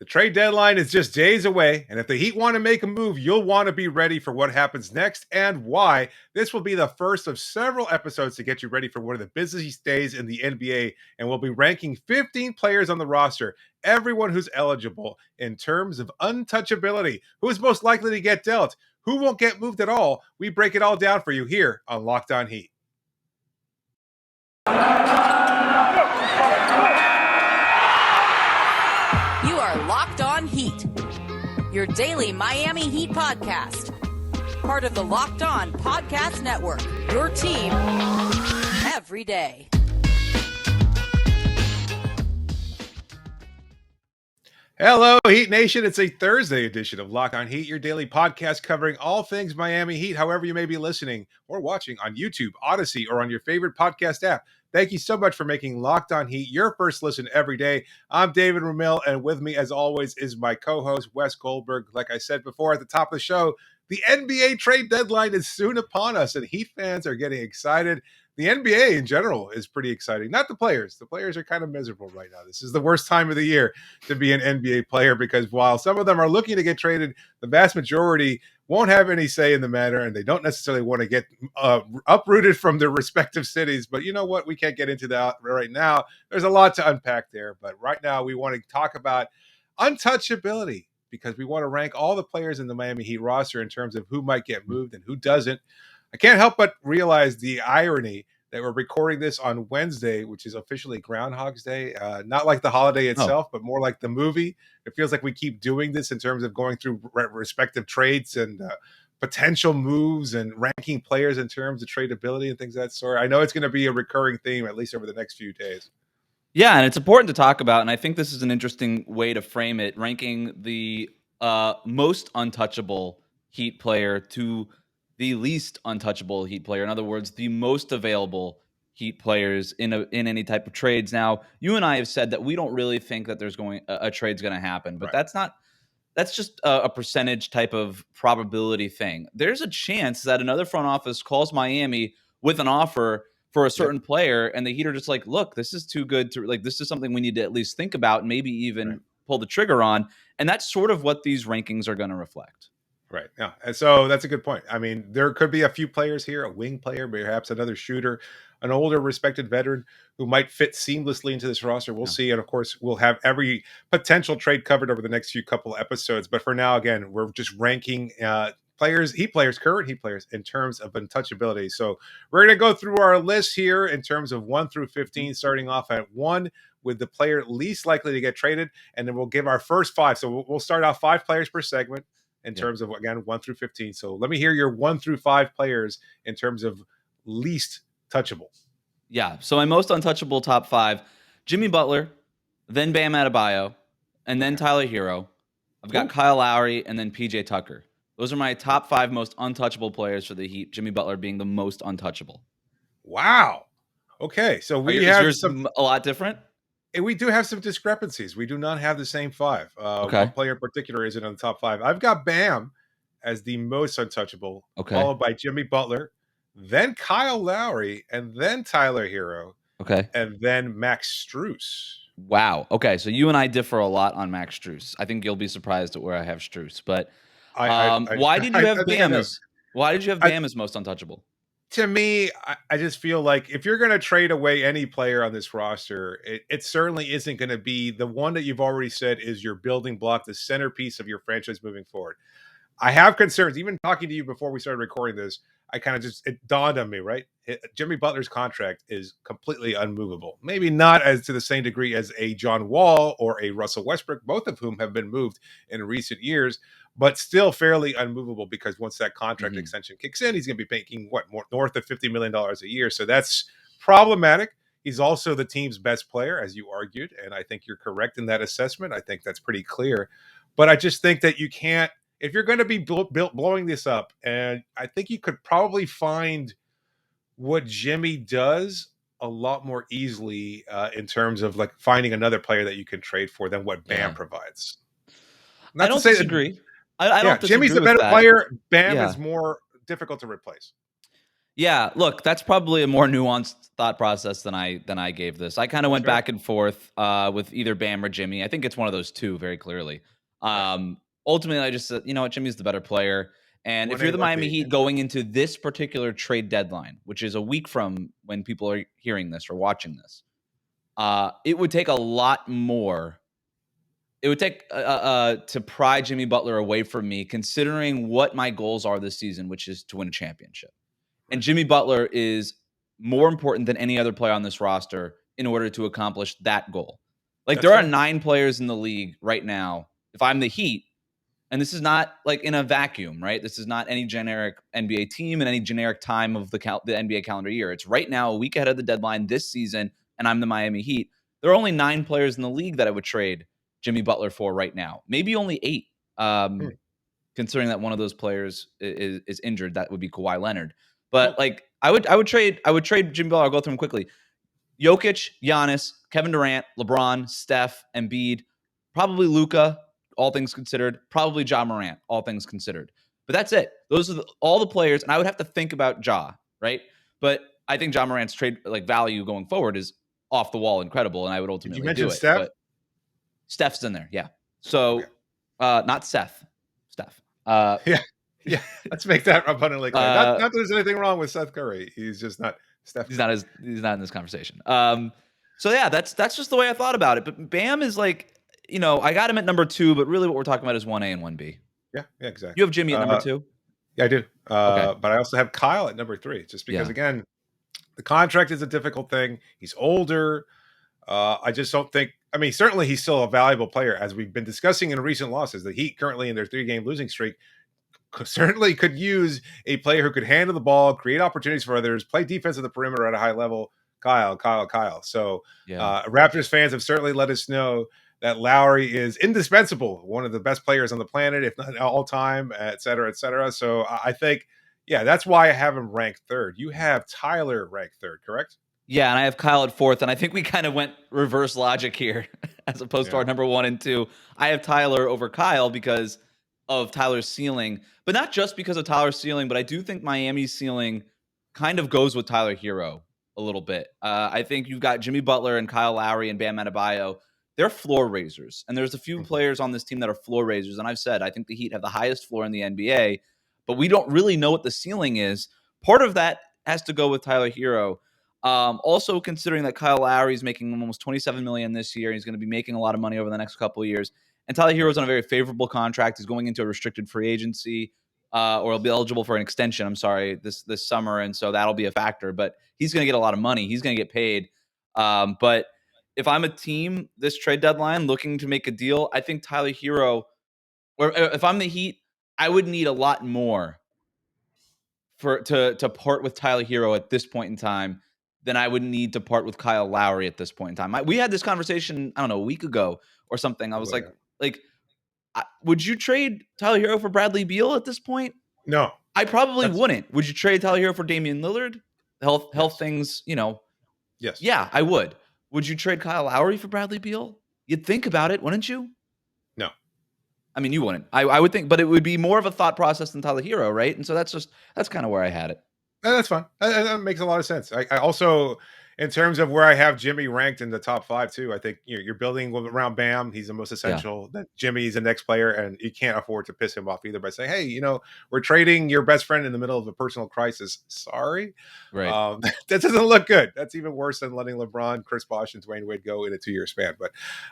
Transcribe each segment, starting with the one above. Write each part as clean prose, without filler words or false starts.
The trade deadline is just days away, and if the Heat want to make a move, you'll want to be ready for what happens next and why. This will be the first of several episodes to get you ready for one of the busiest days in the NBA, and we'll be ranking 15 players on the roster, everyone who's eligible in terms of untouchability, who is most likely to get dealt, who won't get moved at all. We break it all down for you here on Locked On Heat. Locked On Heat, your daily Miami Heat podcast. Part of the Locked On Podcast Network, your team every day. Hello, Heat Nation. It's a Thursday edition of Locked On Heat, your daily podcast covering all things Miami Heat, however you may be listening or watching on YouTube, Odyssey, or on your favorite podcast app. Thank you so much for making Locked On Heat your first listen every day. I'm David Ramil, and with me, as always, is my co-host, Wes Goldberg. Like I said before at the top of the show, the NBA trade deadline is soon upon us, and Heat fans are getting excited. The NBA in general is pretty exciting. Not the players. The players are kind of miserable right now. This is the worst time of the year to be an NBA player because while some of them are looking to get traded, the vast majority won't have any say in the matter, and they don't necessarily want to get uprooted from their respective cities. But you know what? We can't get into that right now. There's a lot to unpack there. But right now, we want to talk about untouchability because we want to rank all the players in the Miami Heat roster in terms of who might get moved and who doesn't. I can't help but realize the irony that we're recording this on Wednesday, which is officially Groundhog's Day. Not like the holiday itself, but more like the movie. It feels like we keep doing this in terms of going through respective trades and potential moves and ranking players in terms of tradability and things of that sort. I know it's going to be a recurring theme, at least over the next few days. Yeah, and it's important to talk about, and I think this is an interesting way to frame it, ranking the most untouchable Heat player to the least untouchable Heat player. In other words, the most available Heat players in any type of trades. Now, you and I have said that we don't really think that there's a trade's going to happen, but right. that's just a percentage type of probability thing. There's a chance that another front office calls Miami with an offer for a certain player, and the Heat are just like, look, this is too good to this is something we need to at least think about and maybe even pull the trigger on. And that's sort of what these rankings are going to reflect. Right. Yeah. And so that's a good point. I mean, there could be a few players here, a wing player, perhaps another shooter, an older respected veteran who might fit seamlessly into this roster. We'll see. And of course, we'll have every potential trade covered over the next few couple episodes. But for now, again, we're just ranking players, Heat players, current Heat players in terms of untouchability. So we're going to go through our list here in terms of 1 through 15, starting off at 1 with the player least likely to get traded. And then we'll give our first 5. So we'll start off 5 players per segment in terms of, again, 1 through 15. So let me hear your 1 through 5 players in terms of least touchable. Yeah. So my most untouchable top 5, Jimmy Butler, then Bam Adebayo, and then Tyler Herro. I've got Kyle Lowry and then PJ Tucker. Those are my top 5 most untouchable players for the Heat, Jimmy Butler being the most untouchable. Wow. Okay. So is yours a lot different? We do have some discrepancies. We do not have the same 5. One player in particular isn't on the top 5. I've got Bam as the most untouchable, followed by Jimmy Butler, then Kyle Lowry, and then Tyler Herro, and then Max Strus. Wow. Okay, so you and I differ a lot on Max Strus. I think you'll be surprised at where I have Strus. But why did you have Bam as most untouchable? To me, I just feel like if you're going to trade away any player on this roster, it certainly isn't going to be the one that you've already said is your building block, the centerpiece of your franchise moving forward. I have concerns. Even talking to you before we started recording this, it dawned on me, right? Jimmy Butler's contract is completely unmovable. Maybe not as to the same degree as a John Wall or a Russell Westbrook, both of whom have been moved in recent years, but still fairly unmovable because once that contract extension kicks in, he's going to be making north of $50 million a year. So that's problematic. He's also the team's best player, as you argued, and I think you're correct in that assessment. I think that's pretty clear. But I just think that you can't, if you're going to be blowing this up, and I think you could probably find what Jimmy does a lot more easily in terms of like finding another player that you can trade for than what Bam provides. I don't disagree. I don't disagree Jimmy's the better player. Bam is more difficult to replace. Yeah, look, that's probably a more nuanced thought process than I gave this. I kind of went Sure. back and forth with either Bam or Jimmy. I think it's one of those two, very clearly. Right. Ultimately, I just said, you know what, Jimmy's the better player. And if 1A, you're the Miami 1B. Heat going into this particular trade deadline, which is a week from when people are hearing this or watching this, it would take a lot more. It would take to pry Jimmy Butler away from me, considering what my goals are this season, which is to win a championship. And Right. Jimmy Butler is more important than any other player on this roster in order to accomplish that goal. Like, That's there are fair. 9 players in the league right now. If I'm the Heat, and this is not like in a vacuum, right? This is not any generic NBA team in any generic time of the NBA calendar year. It's right now, a week ahead of the deadline this season, and I'm the Miami Heat. There are only 9 players in the league that I would trade Jimmy Butler for right now. Maybe only 8. Hmm. Considering that one of those players is injured, that would be Kawhi Leonard. Cool. But like, I would trade Jimmy Butler. I'll go through them quickly. Jokic, Giannis, Kevin Durant, LeBron, Steph, Embiid, probably Luka, all things considered, probably Ja Morant, all things considered. But that's it. Those are all the players, and I would have to think about Ja, right? But I think Ja Morant's trade value going forward is off the wall, incredible, and I would Did you ultimately mention do it. Steph? But Steph's in there, yeah. Okay. So not Seth, Steph. Yeah. Yeah. Let's make that abundantly clear. Not that there's anything wrong with Seth Curry. He's just not Steph. He's not in this conversation. So yeah, that's just the way I thought about it. But Bam is like, I got him at number 2, but really what we're talking about is 1A and 1B. Yeah. Yeah. Exactly. You have Jimmy at number 2? Yeah, I do. Okay. But I also have Kyle at number 3, just because, Yeah. again, the contract is a difficult thing. He's older. I just don't think. I mean, certainly he's still a valuable player, as we've been discussing in recent losses. The Heat, currently in their 3-game losing streak, certainly could use a player who could handle the ball, create opportunities for others, play defense at the perimeter at a high level. Kyle. So Yeah. Raptors fans have certainly let us know that Lowry is indispensable, one of the best players on the planet, if not all time, et cetera, et cetera. So I think, yeah, that's why I have him ranked 3rd. You have Tyler ranked 3rd, correct? Yeah, and I have Kyle at 4th, and I think we kind of went reverse logic here as opposed to Yeah. our number 1 and 2. I have Tyler over Kyle because of Tyler's ceiling, but not just because of Tyler's ceiling, but I do think Miami's ceiling kind of goes with Tyler Herro a little bit. I think you've got Jimmy Butler and Kyle Lowry and Bam Adebayo. They're floor raisers, and there's a few players on this team that are floor raisers, and I've said I think the Heat have the highest floor in the NBA, but we don't really know what the ceiling is. Part of that has to go with Tyler Herro. Also, considering that Kyle Lowry is making almost $27 million this year, he's going to be making a lot of money over the next couple of years. And Tyler Herro's on a very favorable contract. He's going into a restricted free agency, or he'll be eligible for an extension. I'm sorry, this summer, and so that'll be a factor. But he's going to get a lot of money. He's going to get paid. But if I'm a team this trade deadline looking to make a deal, I think Tyler Herro, or if I'm the Heat, I would need a lot more to part with Tyler Herro at this point in time than I would need to part with Kyle Lowry at this point in time. We had this conversation, I don't know, a week ago or something. I was like, would you trade Tyler Herro for Bradley Beal at this point? No, I probably wouldn't. Would you trade Tyler Herro for Damian Lillard? Health Yes. things, Yes. Yeah, I would. Would you trade Kyle Lowry for Bradley Beal? You'd think about it, wouldn't you? No. I mean, you wouldn't. I would think, but it would be more of a thought process than Tyler Herro, right? And so that's kind of where I had it. That's fine. That makes a lot of sense. I also, in terms of where I have Jimmy ranked in the top 5 too, I think you're building around Bam. He's the most essential. That Jimmy's the next player, and you can't afford to piss him off either by saying, "Hey, we're trading your best friend in the middle of a personal crisis." Sorry, Right. that doesn't look good. That's even worse than letting LeBron, Chris Bosh, and Dwayne Wade go in a 2-year span. But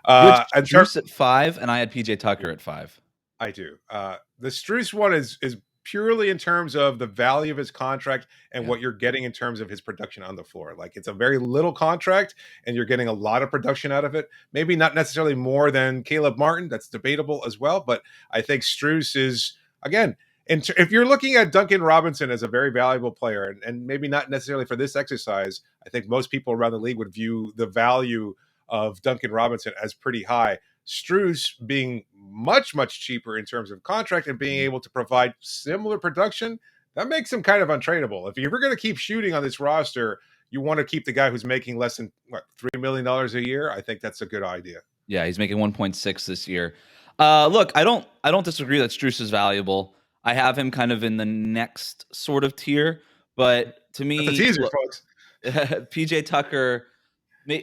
You had Strus at 5, and I had PJ Tucker at 5. I do. The Strus one is purely in terms of the value of his contract and what you're getting in terms of his production on the floor. Like, it's a very little contract and you're getting a lot of production out of it. Maybe not necessarily more than Caleb Martin. That's debatable as well. But I think Strus is, again, if you're looking at Duncan Robinson as a very valuable player, and maybe not necessarily for this exercise, I think most people around the league would view the value of Duncan Robinson as pretty high. Strus being much, much cheaper in terms of contract and being able to provide similar production, that makes him kind of untradeable. If you're ever going to keep shooting on this roster, you want to keep the guy who's making less than $3 million a year. I think that's a good idea. Yeah, he's making 1.6 this year. Look, I don't disagree that Strus is valuable. I have him kind of in the next sort of tier, But to That's a me, teaser, look, folks. PJ Tucker,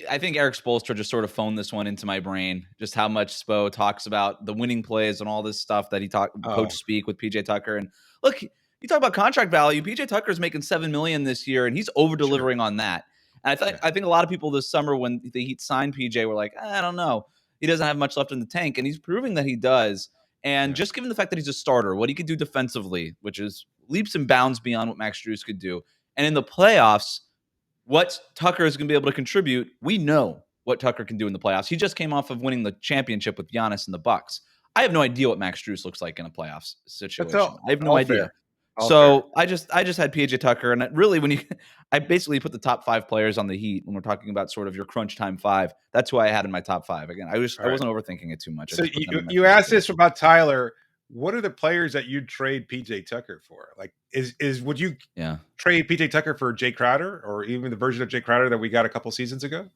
I think Eric Spoelstra just sort of phoned this one into my brain, just how much Spo talks about the winning plays and all this stuff that he coach speak with PJ Tucker. And look, you talk about contract value. PJ Tucker is making $7 million this year, and he's over delivering on that. And I think a lot of people this summer when the Heat signed PJ were like, I don't know, he doesn't have much left in the tank, and he's proving that he does. And just given the fact that he's a starter, what he could do defensively, which is leaps and bounds beyond what Max Strus could do, and in the playoffs, what Tucker is going to be able to contribute, we know what Tucker can do in the playoffs. He just came off of winning the championship with Giannis and the Bucks. I have no idea what Max Strus looks like in a playoffs situation. I have no idea. So I just had PJ Tucker, and really, I basically put the top 5 players on the Heat when we're talking about sort of your crunch time 5. That's who I had in my top 5. Again, I wasn't overthinking it too much. So you asked this about Tyler. What are the players that you'd trade PJ Tucker for? Like, would you trade PJ Tucker for Jay Crowder, or even the version of Jay Crowder that we got a couple seasons ago?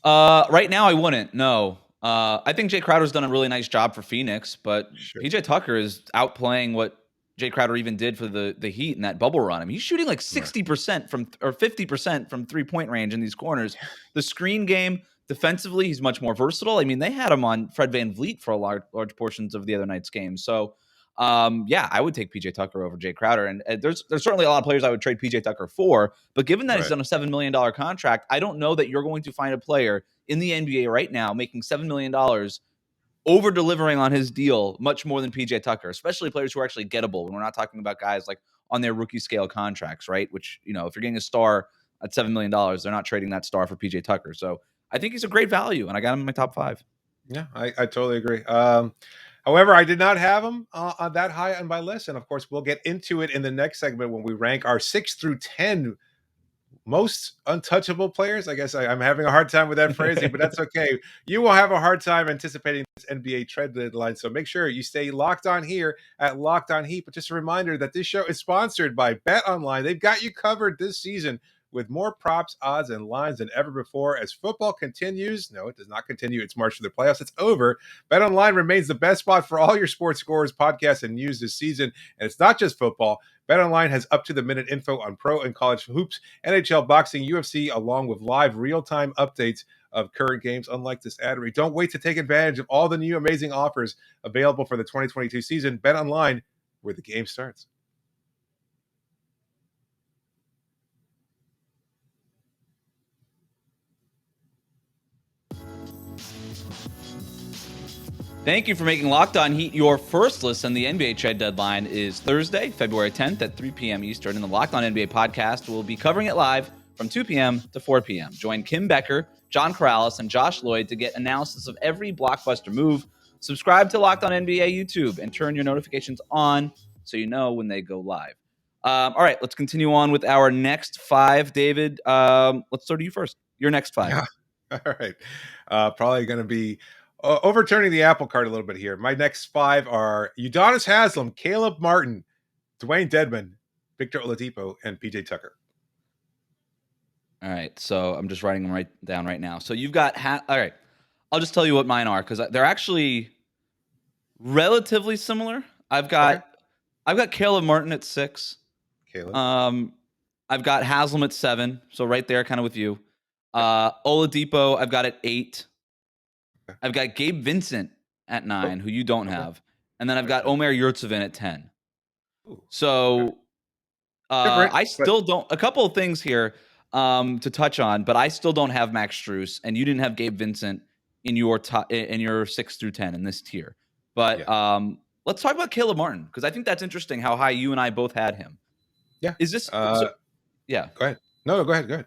Right now, I wouldn't. No. I think Jay Crowder's done a really nice job for Phoenix, but PJ Tucker is outplaying what Jay Crowder even did for the Heat in that bubble run. I mean, he's shooting like 60% or 50% from 3-point range in these corners. The screen game, defensively, he's much more versatile. I mean, they had him on Fred VanVleet for large portions of the other night's game. So, I would take PJ Tucker over Jay Crowder. And there's certainly a lot of players I would trade PJ Tucker for. But given that he's on a $7 million contract, I don't know that you're going to find a player in the NBA right now making $7 million over delivering on his deal much more than PJ Tucker, especially players who are actually gettable. When we're not talking about guys like on their rookie scale contracts, right? Which, if you're getting a star at $7 million, they're not trading that star for PJ Tucker. So I think he's a great value, and I got him in my top 5. Yeah, I totally agree. However, I did not have him on that high on my list. And of course, we'll get into it in the next segment when we rank our 6 through 10 most untouchable players. I guess I'm having a hard time with that phrasing, but that's okay. You will have a hard time anticipating this NBA trade deadline. So make sure you stay locked on here at Locked On Heat. But just a reminder that this show is sponsored by Bet Online. They've got you covered this season with more props, odds, and lines than ever before. As football continues, no, it does not continue its march to the playoffs. It's over. BetOnline remains the best spot for all your sports scores, podcasts, and news this season. And it's not just football. BetOnline has up-to-the-minute info on pro and college hoops, NHL, boxing, UFC, along with live real-time updates of current games. Unlike this ad read, don't wait to take advantage of all the new amazing offers available for the 2022 season. BetOnline, where the game starts. Thank you for making Locked On Heat your first listen. The NBA trade deadline is Thursday, February 10th at 3 p.m. Eastern, and the Locked On NBA podcast will be covering it live from 2 p.m. to 4 p.m. Join Kim Becker, John Corrales, and Josh Lloyd to get analysis of every blockbuster move. Subscribe to Locked On NBA YouTube and turn your notifications on so you know when they go live. All right, let's continue on with our next 5. David, let's start to you first. Your next 5. Yeah. All right. Probably going to be overturning the apple cart a little bit here. My next 5 are Udonis Haslem, Caleb Martin, Dwayne Dedmon, Victor Oladipo, and PJ Tucker. All right, so I'm just writing them down right now. So you've got all right. I'll just tell you what mine are because they're actually relatively similar. I've got Caleb Martin at 6. Caleb. I've got Haslem at 7, so right there, kind of with you. Oladipo, I've got at 8. I've got Gabe Vincent at 9, who you don't have. And then I've got Omer Yurtseven at 10. So I still don't – a couple of things here to touch on, but I still don't have Max Strus, and you didn't have Gabe Vincent in your 6 through 10 in this tier. But let's talk about Caleb Martin because I think that's interesting how high you and I both had him. Yeah. Is this yeah. Go ahead. No, go ahead.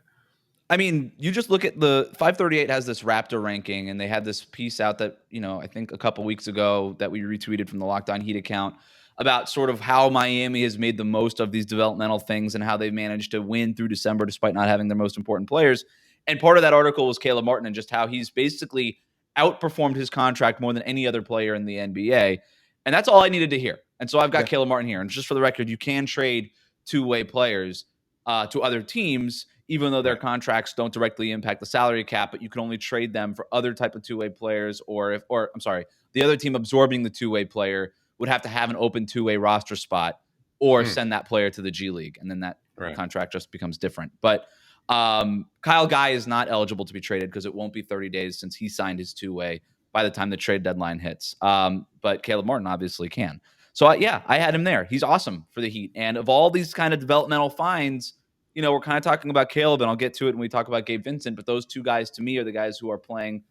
I mean, you just look at the 538 has this Raptor ranking, and they had this piece out that, I think a couple weeks ago that we retweeted from the Locked On Heat account about sort of how Miami has made the most of these developmental things and how they've managed to win through December despite not having their most important players. And part of that article was Caleb Martin and just how he's basically outperformed his contract more than any other player in the NBA. And that's all I needed to hear. And so I've got Caleb Martin here. And just for the record, you can trade two-way players to other teams, even though their contracts don't directly impact the salary cap, but you can only trade them for other type of two-way players, the other team absorbing the two-way player would have to have an open two-way roster spot, or send that player to the G League, and then that contract just becomes different. But Kyle Guy is not eligible to be traded because it won't be 30 days since he signed his two-way by the time the trade deadline hits. But Caleb Martin obviously can. So, I had him there. He's awesome for the Heat. And of all these kind of developmental finds, we're kind of talking about Caleb, and I'll get to it when we talk about Gabe Vincent, but those two guys to me are the guys who are playing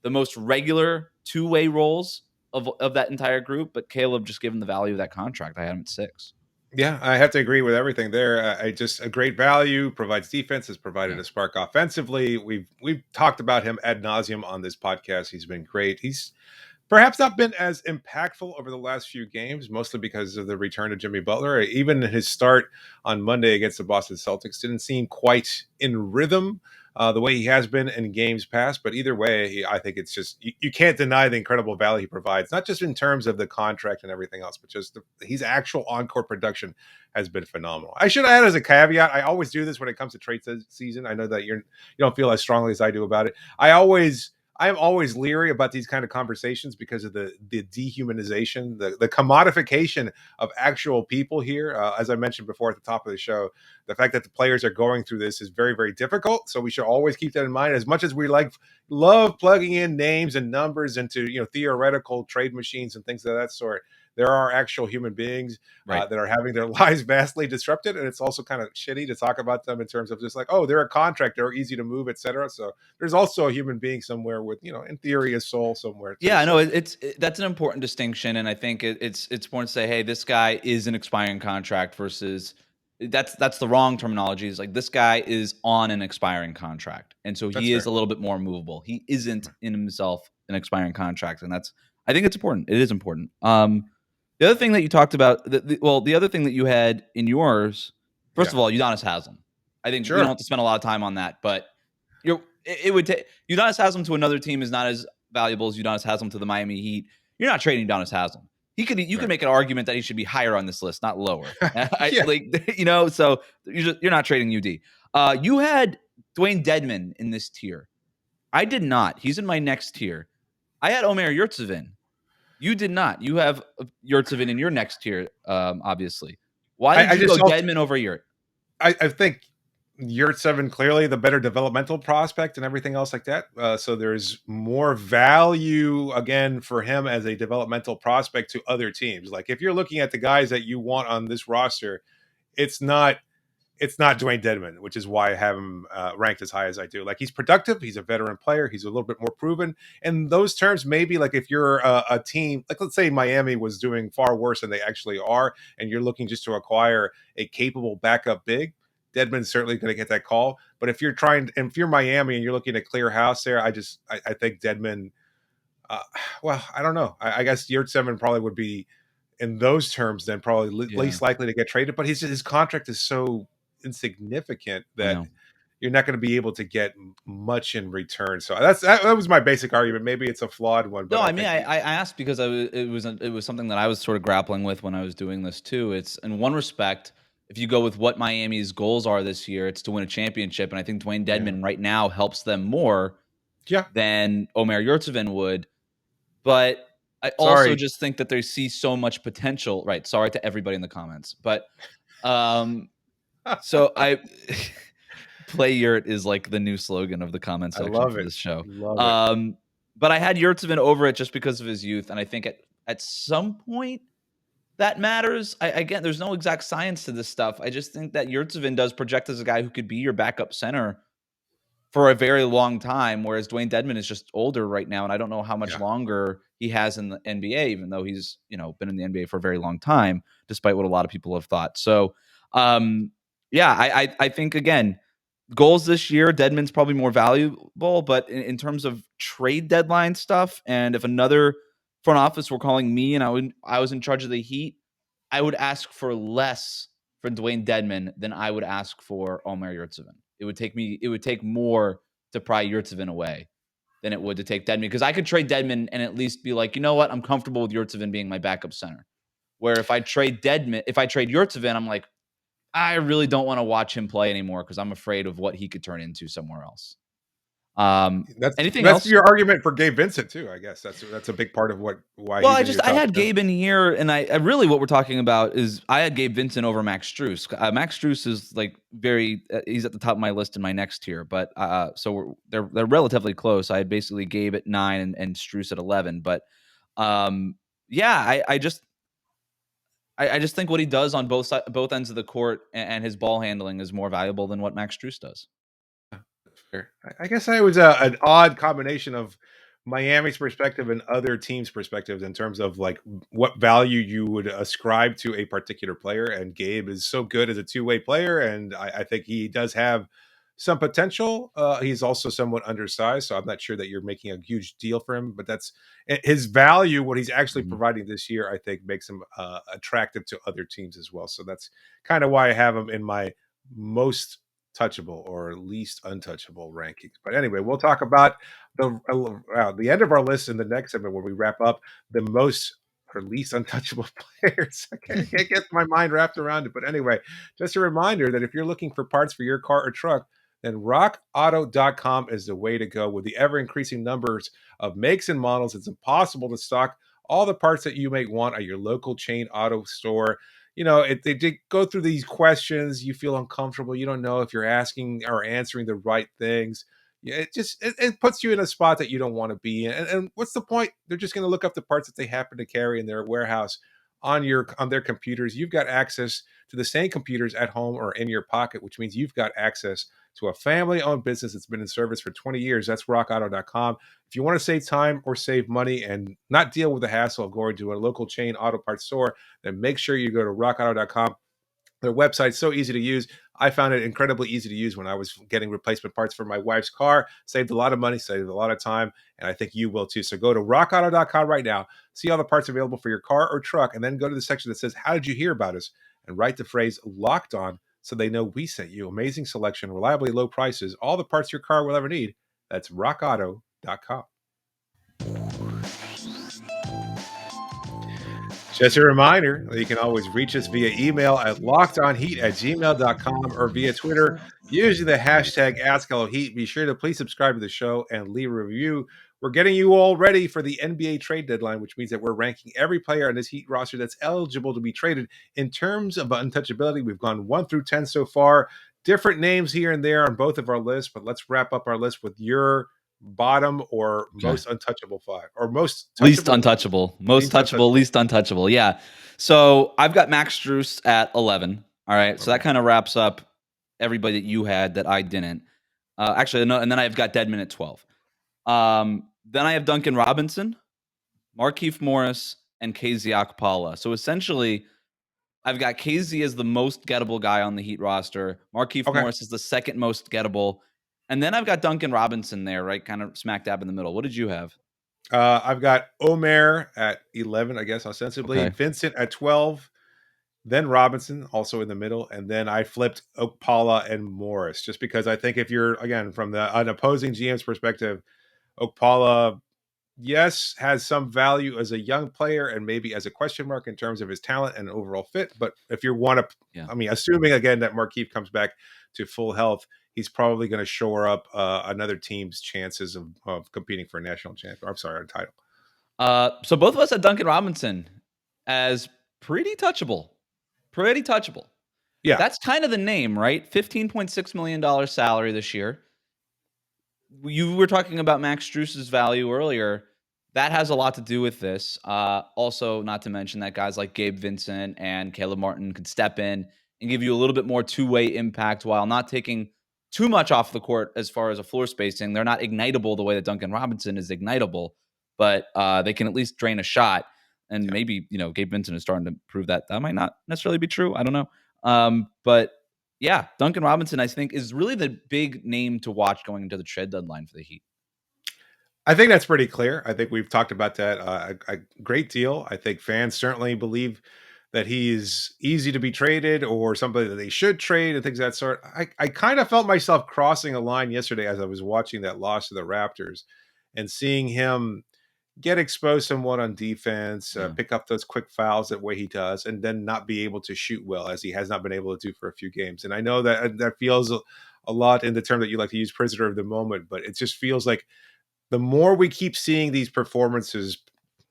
the most regular two-way roles of that entire group. But Caleb, just given the value of that contract, I had him at 6. Yeah, I have to agree with everything there. I just a great value, provides defense, has provided a spark offensively. We've talked about him ad nauseum on this podcast. He's been great. He's perhaps not been as impactful over the last few games, mostly because of the return of Jimmy Butler. Even his start on Monday against the Boston Celtics didn't seem quite in rhythm the way he has been in games past. But either way, I think it's just you can't deny the incredible value he provides, not just in terms of the contract and everything else, but just his actual on-court production has been phenomenal. I should add as a caveat, I always do this when it comes to trade season. I know that you don't feel as strongly as I do about it. I am always leery about these kind of conversations because of the dehumanization, the commodification of actual people here. As I mentioned before at the top of the show, the fact that the players are going through this is very, very difficult. So we should always keep that in mind. As much as we love plugging in names and numbers into theoretical trade machines and things of that sort, there are actual human beings that are having their lives vastly disrupted. And it's also kind of shitty to talk about them in terms of just like, oh, they're a contract, they're easy to move, etc. So there's also a human being somewhere with, in theory, a soul somewhere. Too. Yeah, I know that's an important distinction. And I think it's important to say, hey, this guy is an expiring contract versus that's the wrong terminology. Is like this guy is on an expiring contract. And so he is a little bit more movable. He isn't in himself an expiring contract. And I think it's important. It is important. The other thing that you talked about, the other thing that you had in yours, first of all, Udonis Haslem. I think we don't have to spend a lot of time on that, but it would take Udonis Haslem to another team is not as valuable as Udonis Haslem to the Miami Heat. You're not trading Udonis Haslem. You could make an argument that he should be higher on this list, not lower. So you're not trading UD. You had Dwayne Dedmon in this tier. I did not. He's in my next tier. I had Omer Yurtseven. You did not. You have Yurtseven in your next tier, obviously. Why did you go Dedmon over Yurt? I think Yurtseven clearly the better developmental prospect and everything else like that. So there's more value, again, for him as a developmental prospect to other teams. Like if you're looking at the guys that you want on this roster, it's not Dwayne Dedmon, which is why I have him ranked as high as I do. Like he's productive. He's a veteran player. He's a little bit more proven. In those terms, maybe like if you're a team, like let's say Miami was doing far worse than they actually are, and you're looking just to acquire a capable backup big, Dedmon's certainly going to get that call. But if you're Miami and you're looking to clear house there, I think Dedmon, I don't know. I guess Yurtseven probably would be in those terms then probably least likely to get traded. But his contract is so insignificant that you're not going to be able to get much in return. So that was my basic argument. Maybe it's a flawed one. But no, I asked because it was something that I was sort of grappling with when I was doing this too. It's in one respect, if you go with what Miami's goals are this year, it's to win a championship, and I think Dwayne Dedmon right now helps them more than Omer Yurtseven would. But I also just think that they see so much potential. Right. Sorry to everybody in the comments, but so I play Yurt is like the new slogan of the comment section for this show. But I had Yurtseven over it just because of his youth, and I think at some point that matters. Again, there's no exact science to this stuff. I just think that Yurtseven does project as a guy who could be your backup center for a very long time, whereas Dwayne Dedmon is just older right now, and I don't know how much longer he has in the NBA, even though he's been in the NBA for a very long time, despite what a lot of people have thought. So, I think again, goals this year, Dedmon's probably more valuable, but in terms of trade deadline stuff, and if another front office were calling me and I was in charge of the Heat, I would ask for less for Dwayne Dedmon than I would ask for Omer Yurtseven. It would take more to pry Yurtseven away than it would to take Dedmon, because I could trade Dedmon and at least be like, you know what, I'm comfortable with Yurtseven being my backup center. Where if I trade Yurtseven, I'm like, I really don't want to watch him play anymore because I'm afraid of what he could turn into somewhere else. Anything That's else? your argument for Gabe Vincent too. I guess that's a big part of why Well, he's in your I top had 10. Gabe in here, and I really what we're talking about is I had Gabe Vincent over Max Strus. Max Strus is like he's at the top of my list in my next tier, but they're relatively close. I had basically Gabe at 9 and Strus at 11, but yeah, I just think what he does on both ends of the court and his ball handling is more valuable than what Max Strus does. Fair. I guess I was an odd combination of Miami's perspective and other teams' perspectives in terms of like what value you would ascribe to a particular player. And Gabe is so good as a two-way player, and I think he does have some potential. He's also somewhat undersized, so I'm not sure that you're making a huge deal for him. But that's his value. What he's actually Mhm. providing this year, I think, makes him attractive to other teams as well. So that's kind of why I have him in my most touchable or least untouchable rankings. But anyway, we'll talk about the end of our list in the next segment where we wrap up the most or least untouchable players. I can't get my mind wrapped around it. But anyway, just a reminder that if you're looking for parts for your car or truck, then rockauto.com is the way to go. With the ever increasing numbers of makes and models, it's impossible to stock all the parts that you may want at your local chain auto store. They did go through these questions. You feel uncomfortable. You don't know if you're asking or answering the right things. Yeah, it puts you in a spot that you don't want to be in. And what's the point? They're just going to look up the parts that they happen to carry in their warehouse on their computers. You've got access to the same computers at home or in your pocket, which means you've got access to a family-owned business that's been in service for 20 years. That's rockauto.com. If you want to save time or save money and not deal with the hassle of going to a local chain auto parts store, then make sure you go to rockauto.com. Their website's so easy to use. I found it incredibly easy to use when I was getting replacement parts for my wife's car. Saved a lot of money, saved a lot of time, and I think you will too. So go to rockauto.com right now, see all the parts available for your car or truck, and then go to the section that says, "How did you hear about us?" and write the phrase "locked on" so they know we sent you. Amazing selection, reliably low prices, all the parts your car will ever need. That's rockauto.com. Just a reminder that you can always reach us via email at lockedonheat@gmail.com or via Twitter using the hashtag AskHelloHeat. Be sure to please subscribe to the show and leave a review. We're getting you all ready for the NBA trade deadline, which means that we're ranking every player on this Heat roster that's eligible to be traded. In terms of untouchability, we've gone 1 through 10 so far. Different names here and there on both of our lists, but let's wrap up our list with your bottom or Okay. most untouchable 5 or most Least touchable, untouchable. Most least touchable, untouchable. least untouchable. Yeah. So I've got Max Strus at 11. All right. So Okay. that kind of wraps up everybody that you had that I didn't. Actually, no. And then I've got Deadman at 12. Then I have Duncan Robinson, Markieff Morris, and KZ Okpala. So essentially, I've got KZ as the most gettable guy on the Heat roster. Markieff Okay. Morris is the second most gettable. And then I've got Duncan Robinson there, right? Kind of smack dab in the middle. What did you have? I've got Omer at 11, I guess, ostensibly. Okay. Vincent at 12. Then Robinson, also in the middle. And then I flipped Okpala and Morris, just because I think if you're, again, from an opposing GM's perspective, Okpala, yes, has some value as a young player and maybe as a question mark in terms of his talent and overall fit. But if you want to, Yeah. I mean, assuming, again, that Markieff comes back to full health, he's probably going to shore up another team's chances of competing for a national champion. I'm sorry, a title. So both of us had Duncan Robinson as pretty touchable. Pretty touchable. Yeah. That's kind of the name, right? $15.6 million salary this year. You were talking about Max Strus's value earlier. That has a lot to do with this. Also, not to mention that guys like Gabe Vincent and Caleb Martin could step in and give you a little bit more two-way impact while not taking too much off the court as far as a floor spacing. They're not ignitable the way that Duncan Robinson is ignitable, but they can at least drain a shot. And maybe, Gabe Vincent is starting to prove that might not necessarily be true. I don't know. But yeah, Duncan Robinson, I think, is really the big name to watch going into the trade deadline for the Heat. I think that's pretty clear. I think we've talked about that a great deal. I think fans certainly believe that he's easy to be traded or somebody that they should trade and things of that sort. I kind of felt myself crossing a line yesterday as I was watching that loss to the Raptors and seeing him get exposed somewhat on defense, pick up those quick fouls that way he does, and then not be able to shoot well as he has not been able to do for a few games. And I know that feels a a lot in the term that you like to use, prisoner of the moment, but it just feels like the more we keep seeing these performances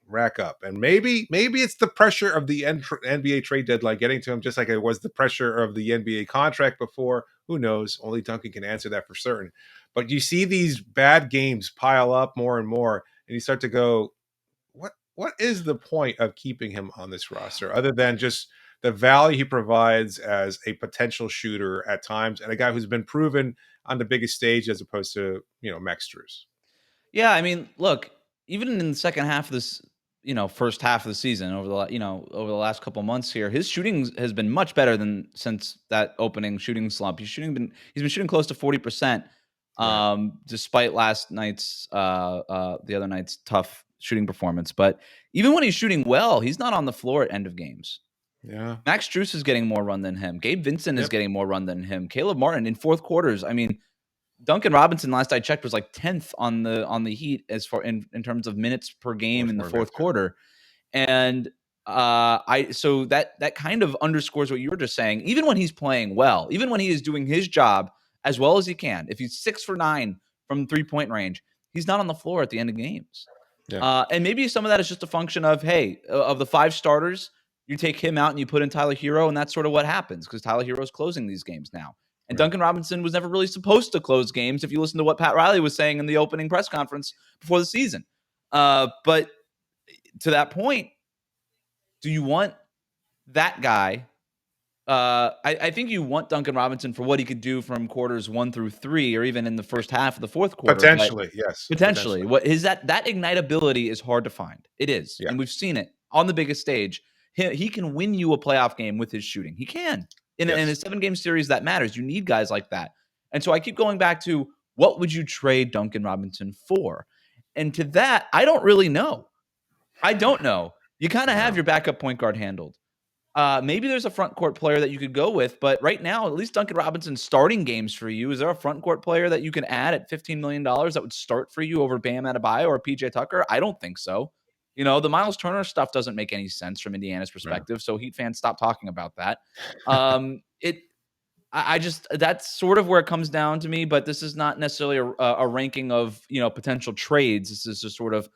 rack up, and maybe it's the pressure of the NBA trade deadline getting to him, just like it was the pressure of the NBA contract before. Who knows? Only Duncan can answer that for certain. But you see these bad games pile up more and more, and you start to go, what is the point of keeping him on this roster other than just the value he provides as a potential shooter at times and a guy who's been proven on the biggest stage as opposed to, Max Strus? Yeah, I mean, look, even in the second half of this, first half of the season, over the last couple months here, his shooting has been much better than since that opening shooting slump. He's been shooting close to 40%, Right. despite last night's the other night's tough shooting performance. But even when he's shooting well, he's not on the floor at end of games. Yeah. Max Strus is getting more run than him. Gabe Vincent is Yep. getting more run than him. Caleb Martin in fourth quarters. I mean, Duncan Robinson, last I checked, was like 10th on the Heat as far in terms of minutes per game Fourth in the quarter fourth minutes, yeah. quarter. And so that kind of underscores what you were just saying. Even when he's playing well, even when he is doing his job as well as he can, if he's 6 for 9 from 3-point range, he's not on the floor at the end of games. Yeah. And maybe some of that is just a function of, hey, of the 5 starters, you take him out and you put in Tyler Herro, and that's sort of what happens because Tyler Herro is closing these games now. And Right. Duncan Robinson was never really supposed to close games if you listen to what Pat Riley was saying in the opening press conference before the season. But to that point, do you want that guy? I think you want Duncan Robinson for what he could do from quarters 1 through 3, or even in the first half of the fourth quarter. Potentially, yes. Potentially. What is that ignitability is hard to find. It is. Yeah. And we've seen it on the biggest stage. He can win you a playoff game with his shooting. He can. In a 7-game series that matters. You need guys like that. And so I keep going back to, what would you trade Duncan Robinson for? And to that, I don't really know. I don't know. You kind of have your backup point guard handled. Maybe there's a front court player that you could go with, but right now, at least Duncan Robinson's starting games for you. Is there a front court player that you can add at $15 million that would start for you over Bam Adebayo or PJ Tucker? I don't think so. The Miles Turner stuff doesn't make any sense from Indiana's perspective, so Heat fans, stop talking about that. I just, that's sort of where it comes down to me, but this is not necessarily a ranking of, potential trades. This is just sort of,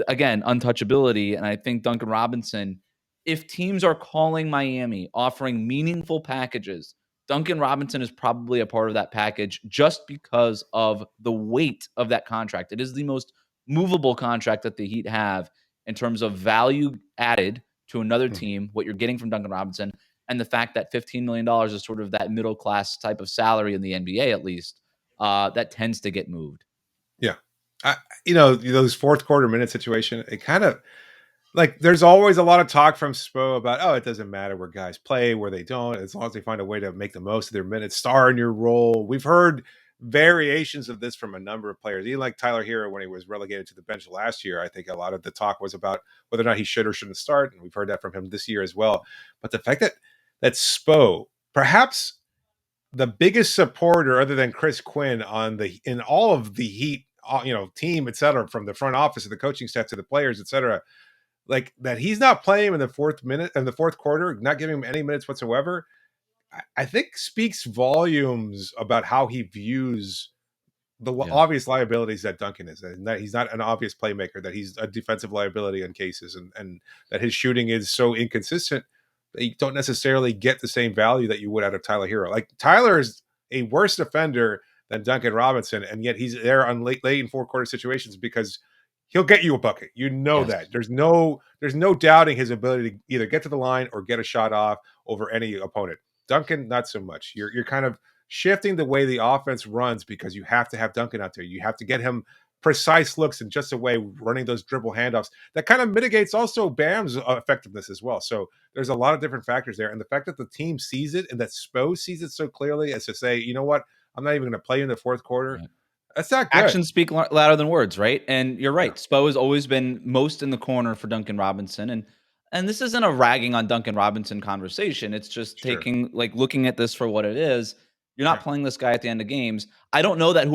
again, untouchability. And I think Duncan Robinson, if teams are calling Miami, offering meaningful packages, Duncan Robinson is probably a part of that package just because of the weight of that contract. It is the most movable contract that the Heat have in terms of value added to another team, what you're getting from Duncan Robinson, and the fact that $15 million is sort of that middle class type of salary in the NBA, at least, that tends to get moved. Yeah. Those fourth quarter minute situation, it kind of, like, there's always a lot of talk from Spo about, it doesn't matter where guys play, where they don't, as long as they find a way to make the most of their minutes, star in your role. We've heard variations of this from a number of players, even like Tyler Herro when he was relegated to the bench last year. I think a lot of the talk was about whether or not he should or shouldn't start, and we've heard that from him this year as well. But the fact that Spo, perhaps the biggest supporter other than Chris Quinn in all of the Heat, team, et cetera, from the front office to the coaching staff to the players, et cetera, like that he's not playing in the fourth quarter, not giving him any minutes whatsoever, I think speaks volumes about how he views the obvious liabilities that Duncan is, and that he's not an obvious playmaker, that he's a defensive liability in cases, and that his shooting is so inconsistent that you don't necessarily get the same value that you would out of Tyler Herro. Like, Tyler is a worse defender than Duncan Robinson, and yet he's there on late in fourth quarter situations because he'll get you a bucket. That there's no doubting his ability to either get to the line or get a shot off over any opponent. Duncan, not so much. You're kind of shifting the way the offense runs because you have to have Duncan out there. You have to get him precise looks in just a way, running those dribble handoffs. That kind of mitigates also Bam's effectiveness as well. So there's a lot of different factors there. And the fact that the team sees it and that Spo sees it so clearly as to say, you know what, I'm not even going to play in the fourth quarter. Right. That's not good. Actions speak louder than words, right? And you're right. Yeah. Spo has always been most in the corner for Duncan Robinson. And this isn't a ragging on Duncan Robinson conversation. It's just looking at this for what it is. You're not playing this guy at the end of games. I don't know that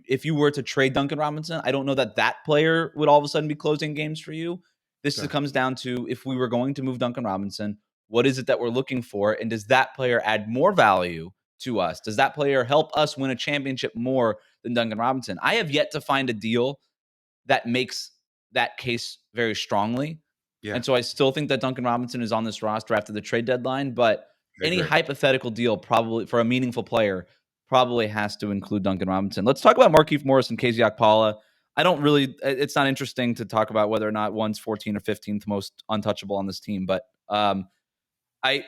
if you were to trade Duncan Robinson, I don't know that player would all of a sudden be closing games for you. This comes down to, if we were going to move Duncan Robinson, what is it that we're looking for? And does that player add more value to us? Does that player help us win a championship more than Duncan Robinson? I have yet to find a deal that makes that case very strongly. Yeah. And so I still think that Duncan Robinson is on this roster after the trade deadline, but any hypothetical deal probably for a meaningful player probably has to include Duncan Robinson. Let's talk about Markieff Morris and KZ Okpala. It's not interesting to talk about whether or not one's 14th or 15th most untouchable on this team, but I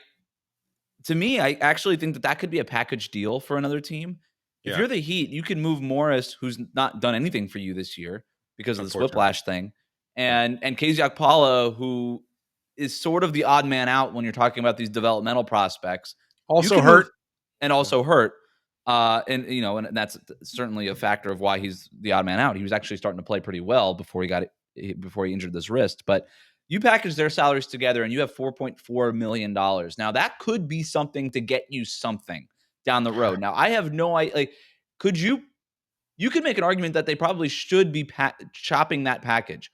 actually think that could be a package deal for another team. If you're the Heat, you can move Morris, who's not done anything for you this year because of this whiplash thing, and KZ Okpala, who is sort of the odd man out when you're talking about these developmental prospects. Also hurt. And that's certainly a factor of why he's the odd man out. He was actually starting to play pretty well before he injured this wrist, but you package their salaries together and you have $4.4 million. Now that could be something to get you something down the road. Now I have no idea. You could make an argument that they probably should be chopping that package.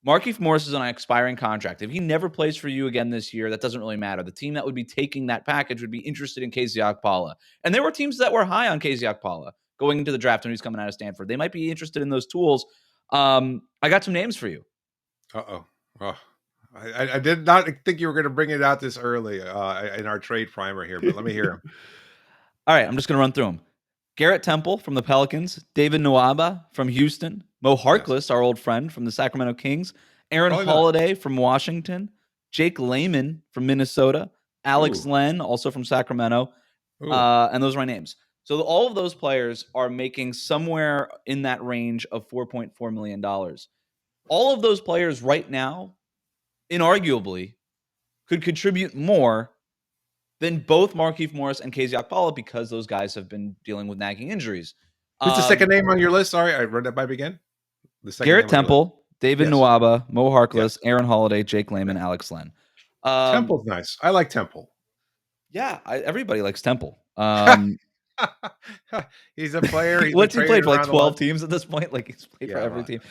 Markieff Morris is on an expiring contract. If he never plays for you again this year, that doesn't really matter. The team that would be taking that package would be interested in KZ Okpala. And there were teams that were high on KZ Okpala going into the draft when he's coming out of Stanford. They might be interested in those tools. I got some names for you. Oh, I did not think you were going to bring it out this early in our trade primer here, but let me hear him. All right, I'm just going to run through them. Garrett Temple from the Pelicans, David Nwaba from Houston, Mo Harkless, our old friend from the Sacramento Kings, Aaron Holiday from Washington, Jake Layman from Minnesota, Alex Len, also from Sacramento, and those are my names. So all of those players are making somewhere in that range of $4.4 million. All of those players right now, inarguably, could contribute more than both Markieff Morris and KZ Okpala because those guys have been dealing with nagging injuries. Who's the second name on your list? Sorry, I read that by again. Garrett Temple, David Nwaba, Mo Harkless, Aaron Holiday, Jake Layman, Alex Len. Temple's nice. I like Temple. Yeah, everybody likes Temple. He's a player. What's he played for? Like 12 teams at this point? Like he's played for every team.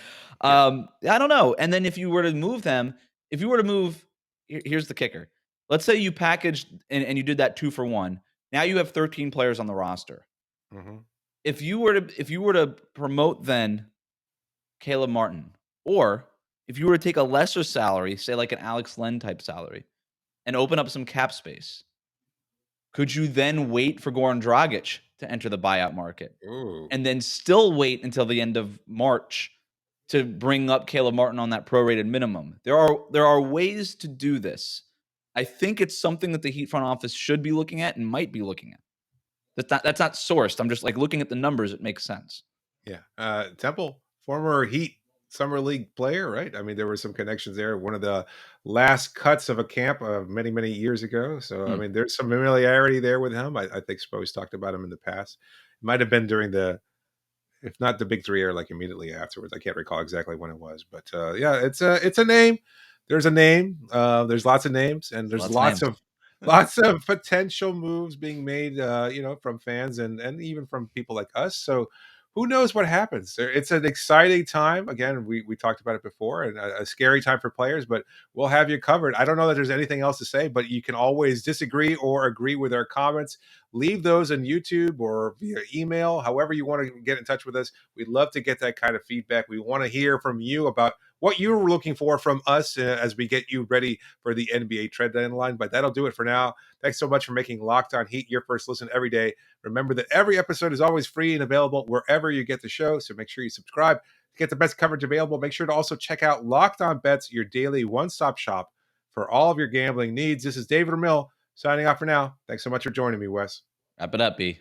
I don't know. And then if you were to move, here's the kicker. Let's say you packaged and you did that 2-for-1. Now you have 13 players on the roster. Mm-hmm. If you were to promote then Caleb Martin, or if you were to take a lesser salary, say like an Alex Len type salary, and open up some cap space, could you then wait for Goran Dragic to enter the buyout market? Ooh. And then still wait until the end of March to bring up Caleb Martin on that prorated minimum? There are ways to do this. I think it's something that the Heat front office should be looking at and might be looking at. That's not sourced. I'm just like looking at the numbers. It makes sense. Yeah. Temple, former Heat Summer League player, right? I mean, there were some connections there. One of the last cuts of a camp of many, many years ago. So, I mean, there's some familiarity there with him. I think Spo's talked about him in the past. It might have been during if not the Big Three or like immediately afterwards. I can't recall exactly when it was. But it's a name. There's a name. There's lots of names, and there's lots of potential moves being made, from fans and even from people like us. So who knows what happens? It's an exciting time. Again, we talked about it before, and a scary time for players, but we'll have you covered. I don't know that there's anything else to say, but you can always disagree or agree with our comments. Leave those on YouTube or via email, however you want to get in touch with us. We'd love to get that kind of feedback. We want to hear from you about what you're looking for from us as we get you ready for the NBA trade deadline. But that'll do it for now. Thanks so much for making Locked On Heat your first listen every day. Remember that every episode is always free and available wherever you get the show. So make sure you subscribe to get the best coverage available. Make sure to also check out Locked On Bets, your daily one-stop shop for all of your gambling needs. This is David Ramil signing off for now. Thanks so much for joining me, Wes. Wrap it up, B.